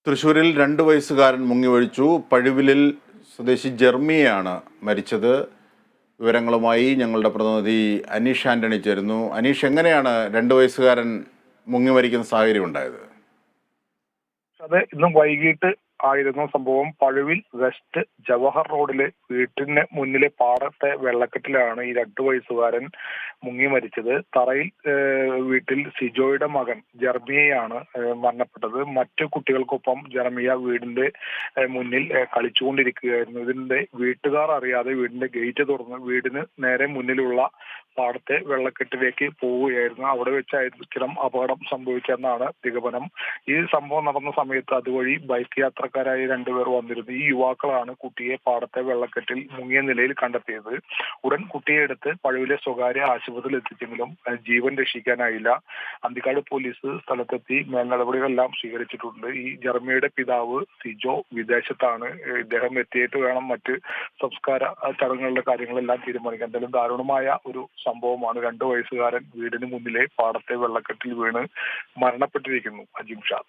തൃശ്ശൂരിൽ 2 വയസ്സുകാരൻ മുങ്ങിമരിച്ചു. പഴുവിലിൽ സ്വദേശി ജെർമിയാണ് മരിച്ചത്. വിവരങ്ങളുമായി ഞങ്ങളുടെ പ്രതിനിധി അനീഷ് ആന്റണി ചേരുന്നു. അനീഷ്, എങ്ങനെയാണ് 2 വയസ്സുകാരൻ മുങ്ങിമരിക്കുന്ന സാഹചര്യം ഉണ്ടായത്? അത് ഇന്നും വൈകിട്ട് ആയിരുന്നു സംഭവം. പഴുവിൽ വെസ്റ്റ് ജവഹർ റോഡിലെ വീട്ടിന് മുന്നിലെ പാടത്തെ വെള്ളക്കെട്ടിലാണ് ഈ 2 വയസ്സുകാരൻ മുങ്ങി മരിച്ചത്. തറയിൽ വീട്ടിൽ സിജോയുടെ മകൻ ജെർമിയയാണ് മരണപ്പെട്ടത്. മറ്റു കുട്ടികൾക്കൊപ്പം ജെർമിയ വീടിന്റെ മുന്നിൽ കളിച്ചുകൊണ്ടിരിക്കുകയായിരുന്നു. ഇതിന്റെ വീട്ടുകാർ അറിയാതെ വീടിന്റെ ഗേറ്റ് തുറന്ന് വീടിന് നേരെ മുന്നിലുള്ള പാടത്തെ വെള്ളക്കെട്ടിലേക്ക് പോവുകയായിരുന്നു. അവിടെ വെച്ചായിരിക്കണം അപകടം സംഭവിച്ചെന്നാണ് നിഗമനം. ഈ സംഭവം നടന്ന സമയത്ത് അതുവഴി ബൈക്ക് യാത്രക്കാരായി 2 പേർ വന്നിരുന്നു. ഈ യുവാക്കളാണ് കുട്ടിയെ പാടത്തെ വെള്ളക്കെട്ടിൽ മുങ്ങിയ നിലയിൽ കണ്ടെത്തിയത്. ഉടൻ കുട്ടിയെ എടുത്ത് പഴുവിലെ സ്വകാര്യ ആശുപത്രിയിൽ എത്തിച്ചെങ്കിലും ജീവൻ രക്ഷിക്കാനായില്ല. അന്തിക്കാട് പോലീസ് സ്ഥലത്തെത്തി മേൽനടപടികളെല്ലാം സ്വീകരിച്ചിട്ടുണ്ട്. ഈ ജെർമിയയുടെ പിതാവ് സിജോ വിദേശത്താണ്. ഇദ്ദേഹം എത്തിയിട്ട് വേണം മറ്റ് സംസ്കാര ചടങ്ങുകളുടെ കാര്യങ്ങളെല്ലാം തീരുമാനിക്കാൻ. എന്തായാലും ദാരുണമായ ഒരു സംഭവമാണ്. 2 വയസ്സുകാരൻ വീടിന് മുന്നിലെ പാടത്തെ വെള്ളക്കെട്ടിൽ വീണ് മരണപ്പെട്ടിരിക്കുന്നു. അജിംഷാദ്.